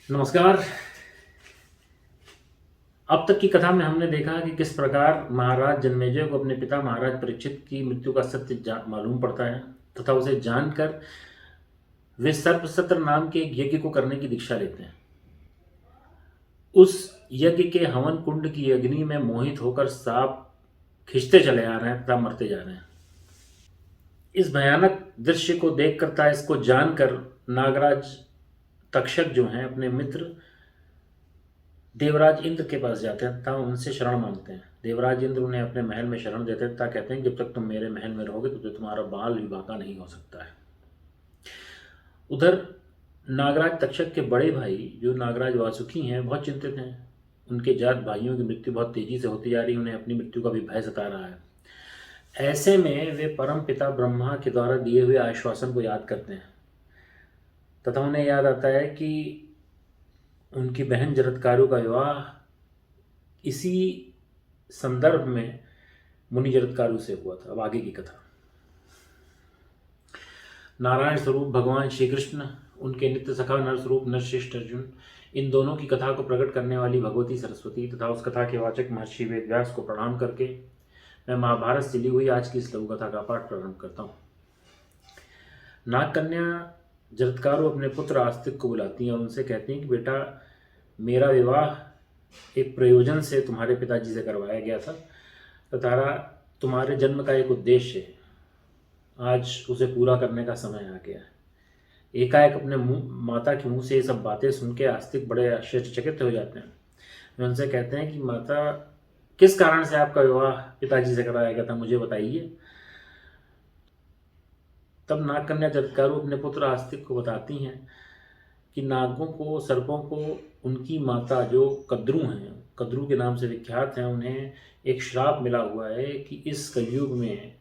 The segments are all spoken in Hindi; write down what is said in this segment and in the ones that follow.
नमस्कार। अब तक की कथा में हमने देखा कि किस प्रकार महाराज जन्मेजय को अपने पिता महाराज परीक्षित की मृत्यु का सत्य मालूम पड़ता है तथा उसे जानकर वे सर्पसत्र नाम के एक यज्ञ को करने की दीक्षा लेते हैं। उस यज्ञ के हवन कुंड की अग्नि में मोहित होकर सांप खिंचते चले आ रहे हैं तथा मरते जा रहे हैं। इस भयानक दृश्य को देखकर तथा इसको जानकर नागराज तक्षक जो हैं अपने मित्र देवराज इंद्र के पास जाते हैं तथा उनसे शरण मांगते हैं। देवराज इंद्र उन्हें अपने महल में शरण देते हैं तथा कहते हैं जब तक तुम मेरे महल में रहोगे तो तुम्हारा बाल भी बांका नहीं हो सकता है। उधर नागराज तक्षक के बड़े भाई जो नागराज वासुकी हैं बहुत चिंतित हैं। उनके जात भाइयों की मृत्यु बहुत तेजी से होती जा रही है, उन्हें अपनी मृत्यु का भी भय सता रहा है। ऐसे में वे परम पिता ब्रह्मा के द्वारा दिए हुए आश्वासन को याद करते हैं तथा उन्हें याद आता है कि उनकी बहन जरत्कारु का विवाह इसी संदर्भ में मुनि जरत्कारु से हुआ था। अब आगे की कथा। नारायण स्वरूप भगवान श्री कृष्ण, उनके नित्य सखा नर स्वरूप नरश्रेष्ठ अर्जुन, इन दोनों की कथा को प्रकट करने वाली भगवती सरस्वती तथा उस कथा के वाचक महर्षि वेदव्यास को प्रणाम करके मैं महाभारत से ली हुई आज की इस लघु कथा का पाठ प्रारंभ करता हूँ। नाग कन्या जरत्कारु अपने पुत्र आस्तिक को बुलाती हैं और उनसे कहती हैं कि बेटा, मेरा विवाह एक प्रयोजन से तुम्हारे पिताजी से करवाया गया था तथा तुम्हारे जन्म का एक उद्देश्य है, आज उसे पूरा करने का समय आ गया है। एकाएक अपने माता के मुंह से ये सब बातें सुन के आस्तिक बड़े आश्चर्यचकित हो जाते हैं। वे उनसे कहते हैं कि माता, किस कारण से आपका विवाह पिताजी से कराया गया था, मुझे बताइए। तब नाग कन्या जरत्कारु अपने पुत्र आस्तिक को बताती हैं कि नागों को, सर्पों को उनकी माता जो कद्रू हैं, कद्रू के नाम से विख्यात हैं, उन्हें एक श्राप मिला हुआ है कि इस कलयुग में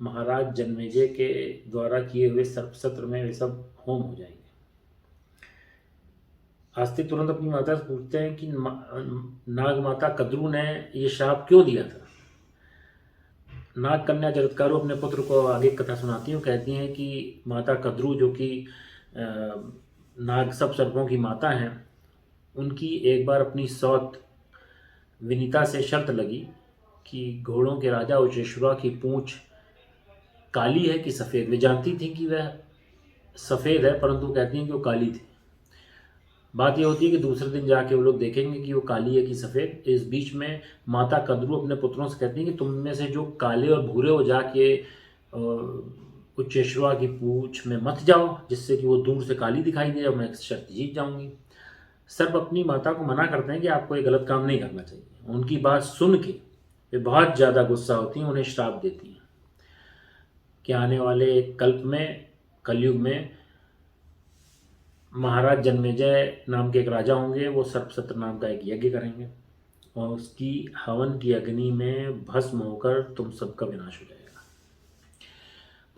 महाराज जन्मेजय के द्वारा किए हुए सर्पसत्र में वे सब होम हो जाएंगे। आस्तिक तुरंत अपनी माता से पूछते हैं कि नाग माता कद्रू ने ये श्राप क्यों दिया था। नाग कन्या जरत्कारु अपने पुत्र को आगे कथा सुनाती हूँ। कहती हैं कि माता कद्रू जो कि नाग सब सर्पों की माता हैं, उनकी एक बार अपनी सौत विनीता से शर्त लगी कि घोड़ों के राजा उचेश्वरा की पूंछ काली है कि सफ़ेद। वे जानती थी कि वह सफ़ेद है परंतु कहती हैं कि वो काली थी। बात यह होती है कि दूसरे दिन जाके वो लोग देखेंगे कि वो काली है कि सफ़ेद। इस बीच में माता कद्रू अपने पुत्रों से कहती हैं कि तुम में से जो काले और भूरे हो जाके उच्चेश्वरा की पूंछ में मत जाओ, जिससे कि वो दूर से काली दिखाई दे और मैं शर्त जीत जाऊंगी। सर्प अपनी माता को मना करते हैं कि आपको ये गलत काम नहीं करना चाहिए। उनकी बात सुन के वे बहुत ज़्यादा गुस्सा होती हैं, उन्हें श्राप देती हैं कि आने वाले कल्प में, कलयुग में महाराज जन्मेजय नाम के एक राजा होंगे। वो सर्पसत्र नाम का एक यज्ञ करेंगे और उसकी हवन की अग्नि में भस्म होकर तुम सबका विनाश हो जाएगा।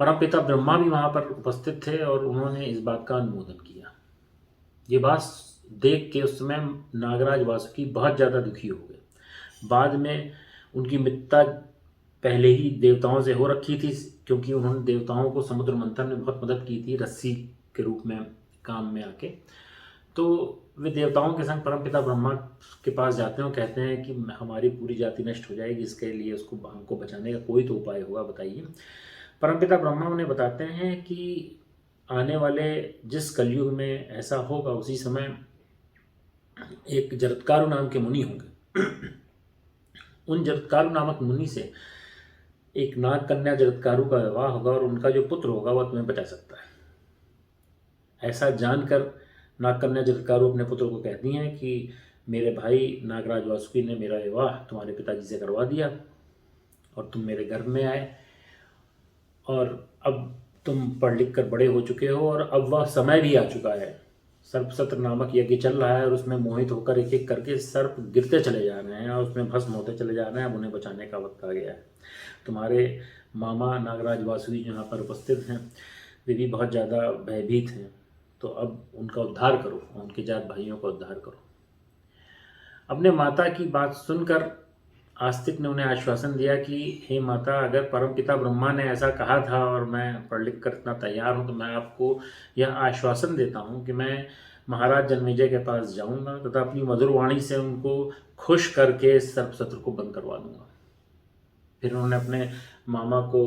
परमपिता ब्रह्मा भी वहाँ पर उपस्थित थे और उन्होंने इस बात का अनुमोदन किया। ये बात देख के उस समय नागराज वासुकी बहुत ज़्यादा दुखी हो गए। बाद में उनकी मित्रता पहले ही देवताओं से हो रखी थी, क्योंकि उन्होंने देवताओं को समुद्र मंथन में बहुत मदद की थी रस्सी के रूप में काम में आके। तो वे देवताओं के संग परमपिता ब्रह्मा के पास जाते हैं और कहते हैं कि हमारी पूरी जाति नष्ट हो जाएगी, इसके लिए उसको हमको बचाने का कोई तो उपाय होगा, बताइए। परमपिता ब्रह्मा उन्हें बताते हैं कि आने वाले जिस कलयुग में ऐसा होगा, उसी समय एक जरत्कारु नाम के मुनि होंगे। उन जरत्कारु नामक मुनि से एक नाग कन्या जरत्कारु का विवाह होगा और उनका जो पुत्र होगा वह तुम्हें बचा सकता है। ऐसा जानकर नाग कन्या जरत्कारु अपने पुत्र को कहती हैं कि मेरे भाई नागराज वासुकी ने मेरा विवाह तुम्हारे पिताजी से करवा दिया और तुम मेरे घर में आए और अब तुम पढ़ लिख कर बड़े हो चुके हो और अब वह समय भी आ चुका है। सर्पसत्र नामक यज्ञ चल रहा है और उसमें मोहित होकर एक एक करके सर्प गिरते चले जा रहे हैं और उसमें भस्म होते चले जा रहे हैं। अब उन्हें बचाने का वक्त आ गया है। तुम्हारे मामा नागराज वासुकी यहाँ पर उपस्थित हैं, वे भी बहुत ज़्यादा भयभीत हैं, तो अब उनका उद्धार करो, उनके जात भाइयों का उद्धार करो। अपने माता की बात सुनकर आस्तिक ने उन्हें आश्वासन दिया कि हे माता, अगर परमपिता ब्रह्मा ने ऐसा कहा था और मैं पढ़ लिख कर इतना तैयार हूँ, तो मैं आपको यह आश्वासन देता हूँ कि मैं महाराज जन्मेजय के पास जाऊंगा तथा अपनी मधुर वाणी से उनको खुश करके सर्पसत्र को बंद करवा दूंगा। फिर उन्होंने अपने मामा को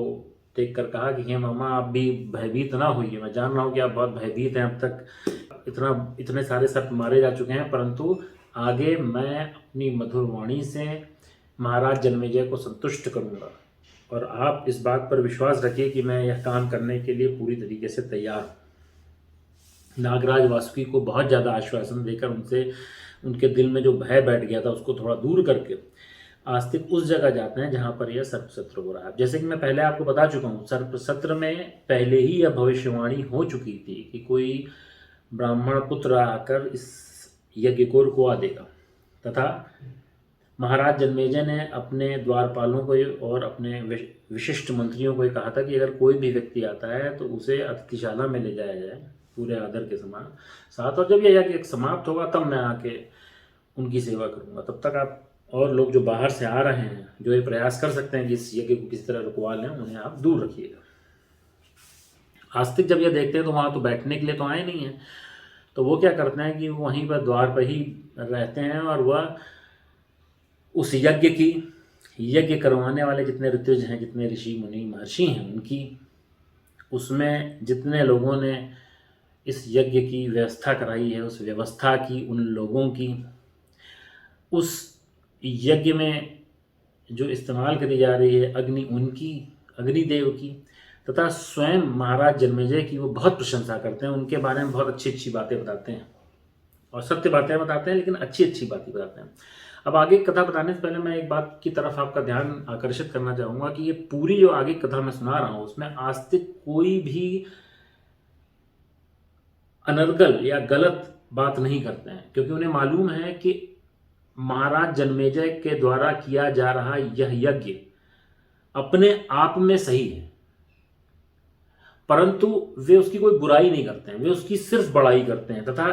देख कर कहा कि हे मामा, आप भी भयभीत ना होइए, मैं जान रहा हूँ कि आप बहुत भयभीत हैं, अब तक इतने सारे सर्प मारे जा चुके हैं, परंतु आगे मैं अपनी मधुर वाणी से महाराज जन्मेजय को संतुष्ट करूँगा और आप इस बात पर विश्वास रखिए कि मैं यह काम करने के लिए पूरी तरीके से तैयार हूँ। नागराज वासुकी को बहुत ज़्यादा आश्वासन देकर उनके दिल में जो भय बैठ गया था उसको थोड़ा दूर करके आस्तिक उस जगह जाते हैं जहाँ पर यह सर्प सत्र हो रहा है। जैसे कि मैं पहले आपको बता चुका हूँ, सर्प सत्र में पहले ही यह भविष्यवाणी हो चुकी थी कि कोई ब्राह्मण पुत्र आकर इस यज्ञ को रुकवा देगा तथा महाराज जन्मेजय ने अपने द्वारपालों को और अपने विशिष्ट मंत्रियों को कहा था कि अगर कोई भी व्यक्ति आता है तो उसे अतिथिशाला में ले जाया जाए पूरे आदर के साथ, और जब यह यज्ञ समाप्त होगा तब मैं आके उनकी सेवा करूंगा। तब तक आप और लोग जो बाहर से आ रहे हैं, जो ये प्रयास कर सकते हैं कि इस यज्ञ को किसी तरह रुकवा लें, उन्हें आप दूर रखिएगा। आस्तिक जब यह देखते हैं तो वहाँ तो बैठने के लिए तो आए नहीं हैं, तो वो क्या करते हैं कि वहीं पर द्वार पर ही रहते हैं और वह उस यज्ञ करवाने वाले जितने ऋत्विज हैं, जितने ऋषि मुनि महर्षि हैं, उनकी उसमें जितने लोगों ने इस यज्ञ की व्यवस्था कराई है, उस व्यवस्था की, उन लोगों की, उस यज्ञ में जो इस्तेमाल करी जा रही है अग्नि, उनकी, अग्निदेव की, तथा स्वयं महाराज जन्मेजय की वो बहुत प्रशंसा करते हैं, उनके बारे में बहुत अच्छी अच्छी बातें बताते हैं और सत्य बातें बताते हैं, लेकिन अच्छी अच्छी बातें बताते हैं। अब आगे कथा बताने से पहले मैं एक बात की तरफ आपका ध्यान आकर्षित करना चाहूँगा कि ये पूरी जो आगे कथा मैं सुना रहा हूँ उसमें आस्तिक कोई भी अनर्गल या गलत बात नहीं करते हैं, क्योंकि उन्हें मालूम है कि महाराज जन्मेजय के द्वारा किया जा रहा यह यज्ञ अपने आप में सही है, परंतु वे उसकी कोई बुराई नहीं करते हैं, वे उसकी सिर्फ बड़ाई करते हैं तथा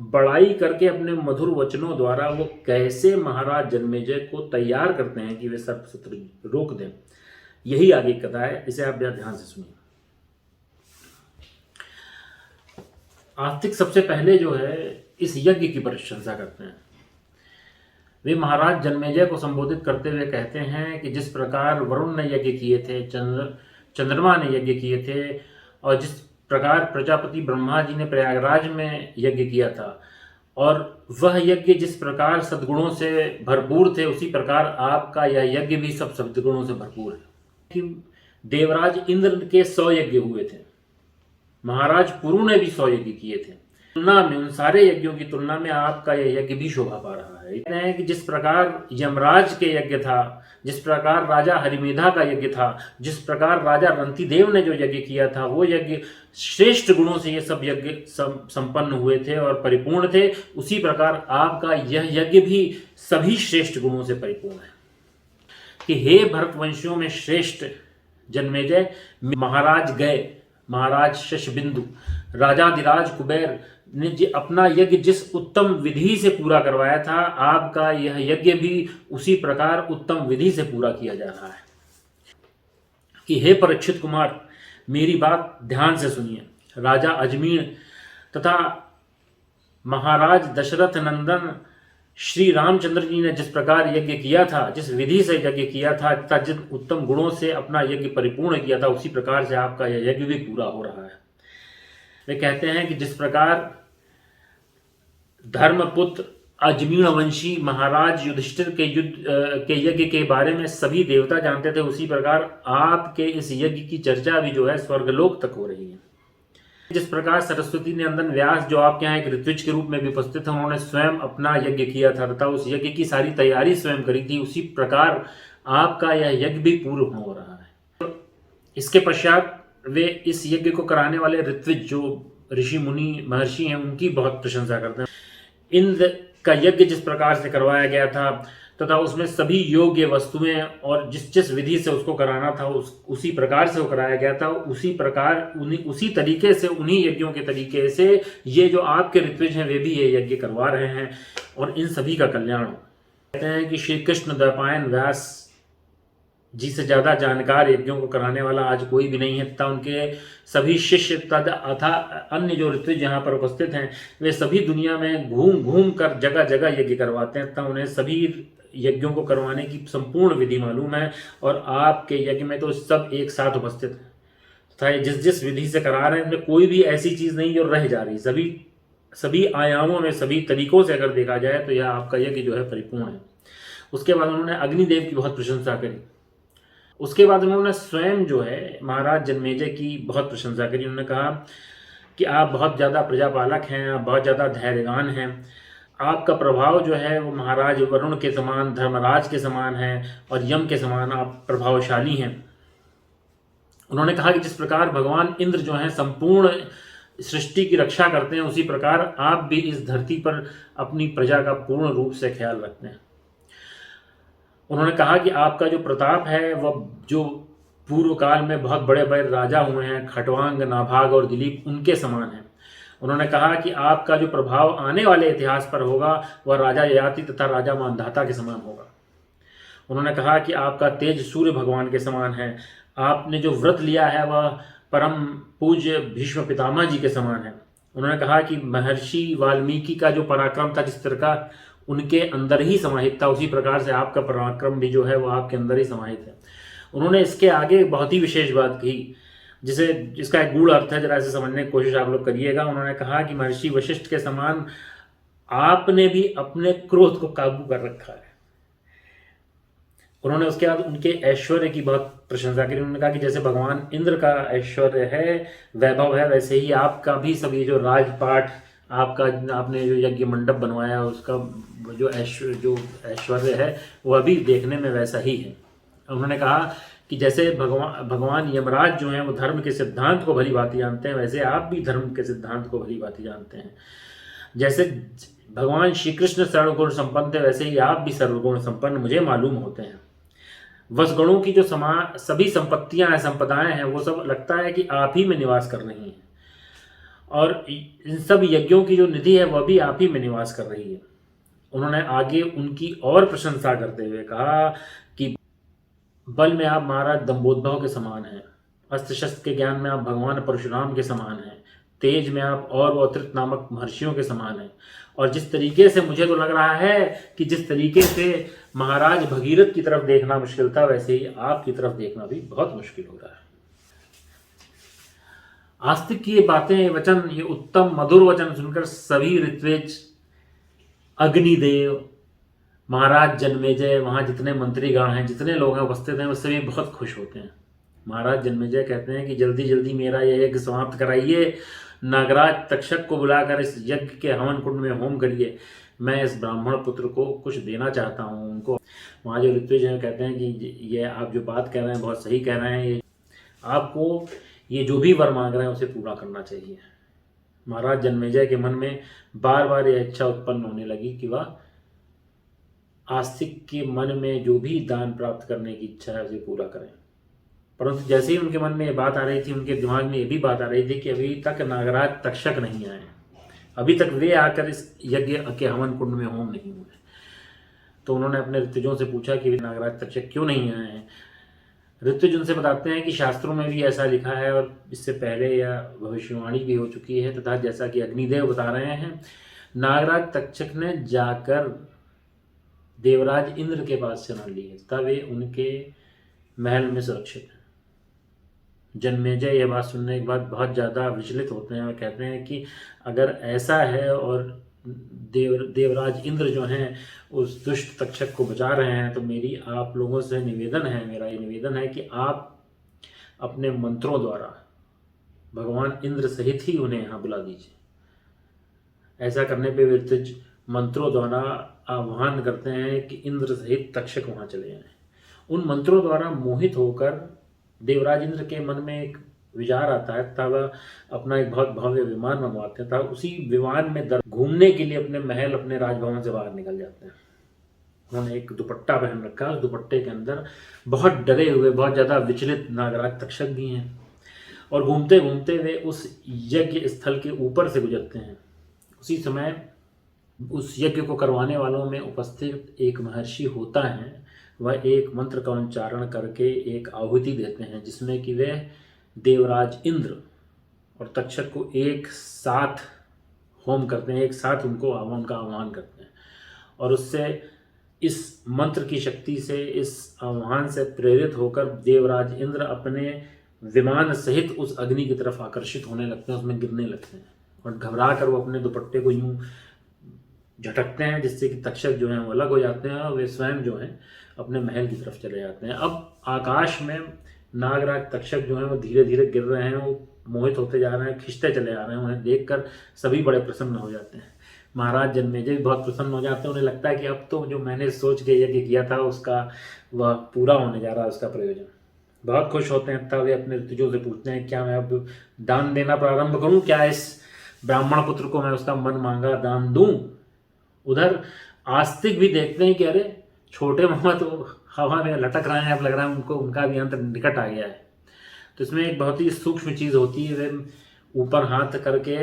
बड़ाई करके अपने मधुर वचनों द्वारा वो कैसे महाराज जन्मेजय को तैयार करते हैं कि वे सर्पसत्र रोक दें। यही आगे कथा है, इसे आप ध्यान से सुनिए। आस्तिक सबसे पहले जो है इस यज्ञ की प्रशंसा करते हैं। वे महाराज जन्मेजय को संबोधित करते हुए कहते हैं कि जिस प्रकार वरुण ने यज्ञ किए थे, चंद्रमा ने यज्ञ किए थे, और जिस प्रकार प्रजापति ब्रह्मा जी ने प्रयागराज में यज्ञ किया था, और वह यज्ञ जिस प्रकार सद्गुणों से भरपूर थे, उसी प्रकार आपका यह यज्ञ भी सब सद्गुणों से भरपूर है। कि देवराज इंद्र के 100 यज्ञ हुए थे, महाराज पुरु ने भी 100 यज्ञ किए थे, तुलना में उन सारे यज्ञों की तुलना में आपका यह यज्ञ भी शोभा पा रहा है। कहते हैं कि जिस प्रकार यमराज के यज्ञ था, जिस प्रकार राजा हरिमेधा का यज्ञ था, जिस प्रकार राजा रंतिदेव ने जो यज्ञ किया था, वो यज्ञ श्रेष्ठ गुणों से ये सब यज्ञ संपन्न हुए थे और परिपूर्ण थे, उसी प्रकार आपका यह यज्ञ भी सभी श्रेष्ठ गुणों से परिपूर्ण है। कि हे भरतवंशियों में श्रेष्ठ जन्मेजय, महाराज शशबिंदु, राजाधिराज कुबेर ने अपना यज्ञ जिस उत्तम विधि से पूरा करवाया था, आपका यह यज्ञ भी उसी प्रकार उत्तम विधि से पूरा किया जा रहा है। कि हे परीक्षित कुमार, मेरी बात ध्यान से सुनिए। राजा अजमीर तथा महाराज दशरथ नंदन श्री रामचंद्र जी ने जिस प्रकार यज्ञ किया था, जिस विधि से यज्ञ किया था तथा जिन उत्तम गुणों से अपना यज्ञ परिपूर्ण किया था, उसी प्रकार से आपका यह यज्ञ भी पूरा हो रहा है। वे कहते हैं कि जिस प्रकार धर्मपुत्र अजमीर वंशी महाराज युधिष्ठिर के यज्ञ के बारे में सभी देवता जानते थे, उसी प्रकार आपके इस यज्ञ की चर्चा भी जो है स्वर्गलोक तक हो रही है। जिस प्रकार सरस्वती नंदन व्यास, जो आपके यहाँ एक ऋत्विज के रूप में भी उपस्थित है, उन्होंने स्वयं अपना यज्ञ किया था तथा उस यज्ञ की सारी तैयारी स्वयं करी थी, उसी प्रकार आपका यह यज्ञ भी पूर्ण हो रहा है। इसके पश्चात वे इस यज्ञ को कराने वाले ऋत्विज, जो ऋषि मुनि महर्षि हैं, उनकी बहुत प्रशंसा करते हैं। इंद्र का यज्ञ जिस प्रकार से करवाया गया था तथा उसमें सभी योग्य वस्तुएं और जिस विधि से उसको कराना था उसी प्रकार से वो कराया गया था, उसी तरीके से, उन्हीं यज्ञों के तरीके से ये जो आपके ऋत्विज हैं वे भी ये यज्ञ करवा रहे हैं और इन सभी का कल्याण। कहते हैं कि श्री कृष्ण द्वैपायन व्यास जी से ज़्यादा जानकार यज्ञों को कराने वाला आज कोई भी नहीं है, तथा उनके सभी शिष्य तथा अन्य जो ऋत्विज यहाँ पर उपस्थित हैं वे सभी दुनिया में घूम घूम कर जगह जगह यज्ञ करवाते हैं, तथा उन्हें सभी यज्ञों को करवाने की संपूर्ण विधि मालूम है, और आपके यज्ञ में तो सब एक साथ उपस्थित हैं तथा ये जिस जिस विधि से करा रहे हैं उनमें कोई भी ऐसी चीज़ नहीं जो रह जा रही। सभी सभी आयामों में, सभी तरीकों से अगर देखा जाए तो यह आपका यज्ञ जो है परिपूर्ण है। उसके बाद उन्होंने अग्निदेव की बहुत प्रशंसा करी। उसके बाद उन्होंने स्वयं जो है महाराज जन्मेजय की बहुत प्रशंसा करी। उन्होंने कहा कि आप बहुत ज़्यादा प्रजापालक हैं, आप बहुत ज़्यादा धैर्यवान हैं, आपका प्रभाव जो है वो महाराज वरुण के समान, धर्मराज के समान है, और यम के समान आप प्रभावशाली हैं। उन्होंने कहा कि जिस प्रकार भगवान इंद्र जो हैं संपूर्ण सृष्टि की रक्षा करते हैं, उसी प्रकार आप भी इस धरती पर अपनी प्रजा का पूर्ण रूप से ख्याल रखते हैं। उन्होंने कहा कि आपका जो प्रताप है वह जो पूर्व काल में बहुत बड़े बड़े राजा हुए हैं, खटवांग, नाभाग और दिलीप, उनके समान है। उन्होंने कहा कि आपका जो प्रभाव आने वाले इतिहास पर होगा वह राजा ययाति तथा राजा मांधाता के समान होगा। उन्होंने कहा कि आपका तेज सूर्य भगवान के समान है। आपने जो व्रत लिया है वह परम पूज्य भीष्म पितामह जी के समान है। उन्होंने कहा कि महर्षि वाल्मीकि का जो पराक्रम था जिस तरह का उनके अंदर ही समाहित था, उसी प्रकार से आपका पराक्रम भी जो है वो आपके अंदर ही समाहित है। उन्होंने इसके आगे बहुत ही विशेष बात कही, जिसका एक गूढ़ अर्थ है, जरा इसे समझने की कोशिश आप लोग करिएगा। उन्होंने कहा कि महर्षि वशिष्ठ के समान आपने भी अपने क्रोध को काबू कर रखा है। उन्होंने उसके बाद उनके ऐश्वर्य की बहुत प्रशंसा की। उन्होंने कहा कि जैसे भगवान इंद्र का ऐश्वर्य है, वैभव है, वैसे ही आपका भी सभी जो राजपाट, आपका आपने जो यज्ञ मंडप बनवाया उसका जो ऐश्वर्य है वह भी देखने में वैसा ही है। उन्होंने कहा कि जैसे भगवान यमराज जो हैं वो धर्म के सिद्धांत को भली भांति जानते हैं, वैसे आप भी धर्म के सिद्धांत को भली भांति जानते हैं। जैसे भगवान श्री कृष्ण सर्वगुण संपन्न थे, वैसे ही आप भी सर्वगुण संपन्न मुझे मालूम होते हैं। वसगुणों की जो सभी संपत्तियां हैं, संपदाएं हैं, वो सब लगता है कि आप ही में निवास कर रही हैं, और इन सब यज्ञों की जो निधि है वह भी आप ही में निवास कर रही है। उन्होंने आगे उनकी और प्रशंसा करते हुए कहा कि बल में आप महाराज दंभोद्भव के समान हैं, अस्त्र शस्त्र के ज्ञान में आप भगवान परशुराम के समान हैं, तेज में आप और अत्रित नामक महर्षियों के समान हैं, और जिस तरीके से मुझे तो लग रहा है कि जिस तरीके से महाराज भगीरथ की तरफ देखना मुश्किल था, वैसे ही आपकी तरफ देखना भी बहुत मुश्किल हो रहा है। आस्तिक की ये बातें, ये वचन, ये उत्तम मधुर वचन सुनकर सभी ऋत्विज, अग्निदेव, महाराज जन्मेजय, वहाँ जितने मंत्रीगण हैं, जितने लोग हैं उपस्थित हैं, वो सभी बहुत खुश होते हैं। महाराज जन्मेजय कहते हैं कि जल्दी जल्दी मेरा यह यज्ञ समाप्त कराइए, नागराज तक्षक को बुलाकर इस यज्ञ के हवन कुंड में होम करिए। मैं इस ब्राह्मण पुत्र को कुछ देना चाहता हूँ उनको। वहाँ जो ऋत्विज हैं कहते हैं कि ये आप जो बात कह रहे हैं बहुत सही कह रहे हैं, ये आपको ये जो भी वर मांग रहे हैं उसे पूरा करना चाहिए। महाराज जन्मेजय के मन में बार बार यह इच्छा उत्पन्न होने लगी कि वह आस्तिक के मन में जो भी दान प्राप्त करने की इच्छा है उसे पूरा करें। परंतु जैसे ही उनके मन में ये बात आ रही थी, उनके दिमाग में ये भी बात आ रही थी कि अभी तक नागराज तक्षक नहीं आए, अभी तक वे आकर इस यज्ञ के हवन कुंड में होम नहीं हुए। तो उन्होंने अपने ऋत्विजों से पूछा कि नागराज तक्षक क्यों नहीं आए हैं। ऋत्विज उनसे बताते हैं कि शास्त्रों में भी ऐसा लिखा है और इससे पहले यह भविष्यवाणी भी हो चुकी है, तथा जैसा कि अग्निदेव बता रहे हैं, नागराज तक्षक ने जाकर देवराज इंद्र के पास शरण ली है, तब वे उनके महल में सुरक्षित हैं। जन्मेजय यह बात सुनने के बाद बहुत ज़्यादा विचलित होते हैं और कहते हैं कि अगर ऐसा है और देवराज इंद्र जो हैं उस दुष्ट तक्षक को बचा रहे हैं, तो मेरी आप लोगों से निवेदन है, मेरा ये निवेदन है कि आप अपने मंत्रों द्वारा भगवान इंद्र सहित ही उन्हें यहाँ बुला दीजिए। ऐसा करने पे ऋत्विज मंत्रों द्वारा आह्वान करते हैं कि इंद्र सहित तक्षक वहाँ चले जाएं। उन मंत्रों द्वारा मोहित होकर देवराज इंद्र के मन में एक विचार आता है, तब अपना एक बहुत भव्य विमान मंगवाते हैं, तब उसी विमान में घूमने के लिए अपने महल, अपने राजभवन से बाहर निकल जाते हैं। उन्होंने एक दुपट्टा पहन रखा है, उस दुपट्टे के अंदर बहुत डरे हुए, बहुत ज़्यादा विचलित नागराज तक्षक भी हैं, और घूमते घूमते वे उस यज्ञ स्थल के ऊपर से गुजरते हैं। उसी समय उस यज्ञ को करवाने वालों में उपस्थित एक महर्षि होता है वह एक मंत्र का उच्चारण करके एक आहुति देते हैं, जिसमें कि वे देवराज इंद्र और तक्षक को एक साथ होम करते हैं, एक साथ उनका आह्वान करते हैं। और उससे इस मंत्र की शक्ति से, इस आह्वान से प्रेरित होकर देवराज इंद्र अपने विमान सहित उस अग्नि की तरफ आकर्षित होने लगते हैं, उसमें गिरने लगते हैं और घबरा कर वो अपने दुपट्टे को यूं झटकते हैं, जिससे कि तक्षक जो हैं वो अलग हो जाते हैं और वे स्वयं जो हैं अपने महल की तरफ चले जाते हैं। अब आकाश में नागराज तक्षक जो हैं वो धीरे धीरे गिर रहे हैं, वो मोहित होते जा रहे हैं, खिंचते चले जा रहे हैं। उन्हें देखकर सभी बड़े प्रसन्न हो जाते हैं। महाराज जन्मेजय भी बहुत प्रसन्न हो जाते हैं। उन्हें लगता है कि अब तो जो मैंने सोच के यज्ञ किया था उसका वह पूरा होने जा रहा है, उसका प्रयोजन। बहुत खुश होते हैं। तब वे अपने ऋतुजों से पूछते हैं, क्या मैं अब दान देना प्रारंभ करूं? क्या इस ब्राह्मण पुत्र को मैं उसका मन मांगा दान दूं? उधर आस्तिक भी देखते हैं कि अरे छोटे मामा तो हवा में लटक रहे हैं, अब लग रहा है उनको उनका भी अंत निकट आ गया है। तो इसमें एक बहुत ही सूक्ष्म चीज होती है। वे ऊपर हाथ करके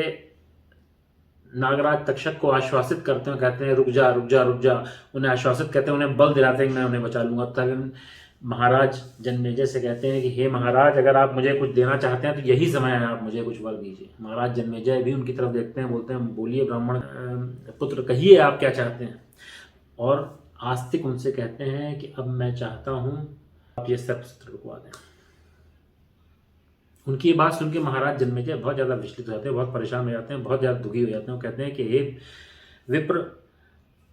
नागराज तक्षक को आश्वासित करते हैं, कहते हैं रुक जा रुक जा रुक जा। उन्हें आश्वासित कहते हैं, उन्हें बल दिलाते हैं कि मैं उन्हें बचा लूंगा। तब महाराज जन्मेजय से कहते हैं कि हे महाराज, अगर आप मुझे कुछ देना चाहते हैं तो यही समय है, आप मुझे कुछ वर दीजिए। महाराज जन्मेजय भी उनकी तरफ देखते हैं, बोलते हैं बोलिए ब्राह्मण पुत्र, कहिए आप क्या चाहते हैं। और आस्तिक उनसे कहते हैं कि अब मैं चाहता हूं आप ये सर्पसत्र रुकवा दें। उनकी ये बात सुन के महाराज जन्मेजय बहुत ज़्यादा विचलित हो जाते हैं, बहुत परेशान हो जाते हैं, बहुत ज़्यादा दुखी हो जाते हैं। वो कहते हैं कि हे विप्र,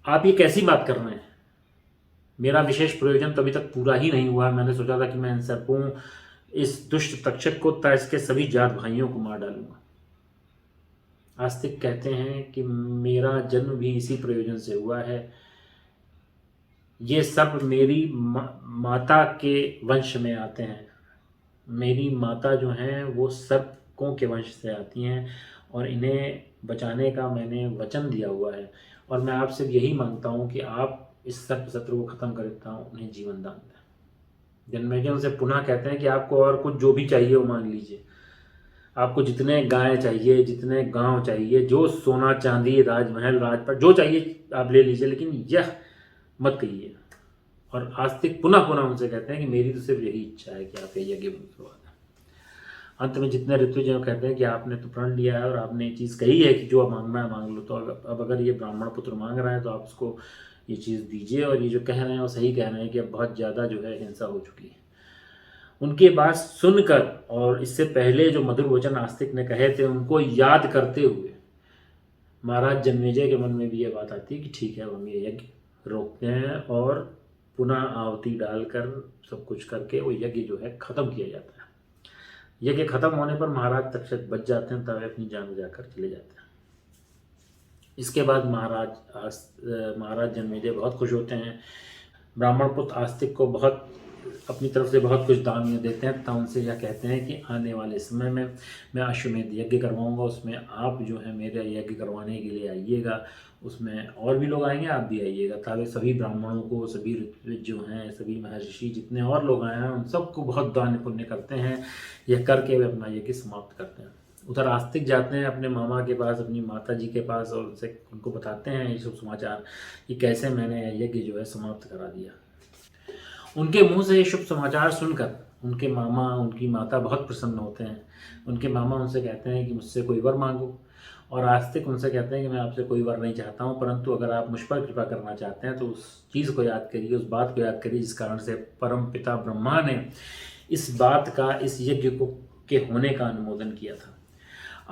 आप ये कैसी बात कर रहे हैं? मेरा विशेष प्रयोजन तो अभी तक पूरा ही नहीं हुआ है। मैंने सोचा था कि मैं इन सर्पों, इस दुष्ट तक्षक को तथा इसके सभी जात भाइयों को मार डालूंगा। आस्तिक कहते हैं कि मेरा जन्म भी इसी प्रयोजन से हुआ है। ये सर्प मेरी माता के वंश में आते हैं। मेरी माता जो हैं वो सर्पों के वंश से आती हैं और इन्हें बचाने का मैंने वचन दिया हुआ है। और मैं आपसे यही मांगता हूँ कि आप इस सर्प शत्रु को खत्म कर देता हूँ, उन्हें जीवन दान दें। जन्मेजय उनसे पुनः कहते हैं कि आपको और कुछ जो भी चाहिए वो मांग लीजिए। आपको जितने गाय चाहिए, जितने गांव चाहिए, जो सोना चांदी, राजमहल, राजपाट जो चाहिए आप ले लीजिए, लेकिन यह मत कहिए। और आस्तिक पुनः पुनः उनसे कहते हैं कि मेरी तो सिर्फ यही इच्छा है कि आप ये यज्ञ बंद करवा दें। अंत में जितने ऋतुजय कहते हैं कि आपने तो प्रण लिया है और आपने ये चीज़ कही है कि जो मांगना है मांग लो, तो अब अगर ये ब्राह्मण पुत्र मांग रहे हैं तो आप उसको ये चीज़ दीजिए। और ये जो कह रहे हैं वो सही कह रहे हैं कि अब बहुत ज़्यादा जो है हिंसा हो चुकी है। उनकी बात सुनकर और इससे पहले जो मधुर वचन आस्तिक ने कहे थे उनको याद करते हुए महाराज जन्मेजय के मन में भी ये बात आती है कि ठीक है, हम ये यज्ञ रोकते हैं और पुनः आहुति डालकर सब कुछ करके वो यज्ञ जो है खत्म किया जाता है। यज्ञ खत्म होने पर महाराज तक्षक बच जाते हैं, तब अपनी जान बचाकर चले जाते हैं। इसके बाद महाराज जन्मेजय बहुत खुश होते हैं। ब्राह्मण पुत्र आस्तिक को बहुत अपनी तरफ से बहुत कुछ दान देते हैं तथा उनसे यह कहते हैं कि आने वाले समय में मैं अश्वमेध यज्ञ करवाऊंगा, उसमें आप जो है मेरे यज्ञ करवाने के लिए आइएगा। उसमें और भी लोग आएंगे, आप भी आइएगा। ताकि सभी ब्राह्मणों को, सभी ऋत्विज जो हैं, सभी महर्षि जितने और लोग आए हैं उन सबको बहुत दान पुण्य करते हैं। यह करके वे अपना यज्ञ समाप्त करते हैं। उधर आस्तिक जाते हैं अपने मामा के पास, अपनी माता जी के पास, और उनको बताते हैं ये सब समाचार कि कैसे मैंने यज्ञ जो है समाप्त करा दिया। उनके मुंह से ये शुभ समाचार सुनकर उनके मामा, उनकी माता बहुत प्रसन्न होते हैं। उनके मामा उनसे कहते हैं कि मुझसे कोई वर मांगो। और आस्तिक उनसे कहते हैं कि मैं आपसे कोई वर नहीं चाहता हूँ, परंतु अगर आप मुझ पर कृपा करना चाहते हैं तो उस चीज़ को याद करिए, उस बात को याद करिए जिस कारण से परम पिता ब्रह्मा ने इस बात का, इस यज्ञ को के होने का अनुमोदन किया था।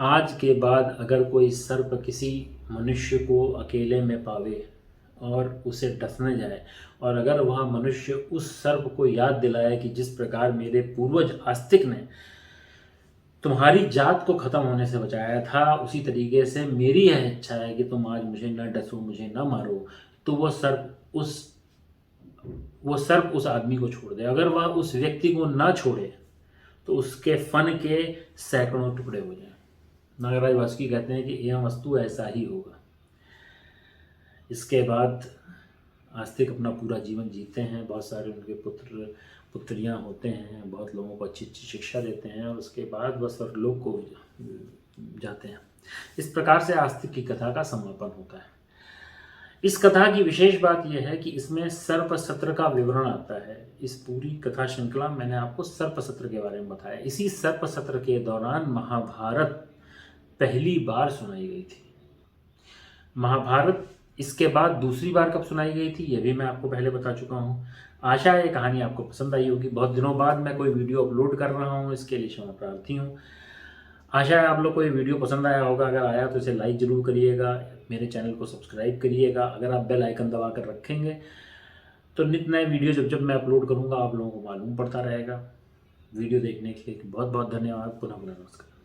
आज के बाद अगर कोई सर्प किसी मनुष्य को अकेले में पावे और उसे डसने जाए, और अगर वह मनुष्य उस सर्प को याद दिलाए कि जिस प्रकार मेरे पूर्वज आस्तिक ने तुम्हारी जात को खत्म होने से बचाया था, उसी तरीके से मेरी यह इच्छा है कि तुम आज मुझे न डसो, मुझे न मारो, तो वो सर्प उस आदमी को छोड़ दे। अगर वह उस व्यक्ति को न छोड़े तो उसके फन के सैकड़ों टुकड़े हो जाएं। नागराज वासुकी कहते हैं कि यह वस्तु ऐसा ही होगा। इसके बाद आस्तिक अपना पूरा जीवन जीते हैं। बहुत सारे उनके पुत्रियां होते हैं, बहुत लोगों को अच्छी अच्छी शिक्षा देते हैं और उसके बाद वह स्वर्गलोक को जाते हैं। इस प्रकार से आस्तिक की कथा का समापन होता है। इस कथा की विशेष बात यह है कि इसमें सर्प सत्र का विवरण आता है। इस पूरी कथा श्रृंखला मैंने आपको सर्प सत्र के बारे में बताया। इसी सर्प सत्र के दौरान महाभारत पहली बार सुनाई गई थी। महाभारत इसके बाद दूसरी बार कब सुनाई गई थी यह भी मैं आपको पहले बता चुका हूँ। आशा है ये कहानी आपको पसंद आई होगी। बहुत दिनों बाद मैं कोई वीडियो अपलोड कर रहा हूँ, इसके लिए क्षमा प्रार्थी हूँ। आशा है आप लोग को ये वीडियो पसंद आया होगा। अगर आया तो इसे लाइक ज़रूर करिएगा, मेरे चैनल को सब्सक्राइब करिएगा। अगर आप बेल आइकन दबा कर रखेंगे तो नित नए वीडियो जब जब मैं अपलोड करूँगा आप लोगों को मालूम पड़ता रहेगा। वीडियो देखने के लिए बहुत बहुत धन्यवाद। पुनः नमस्कार।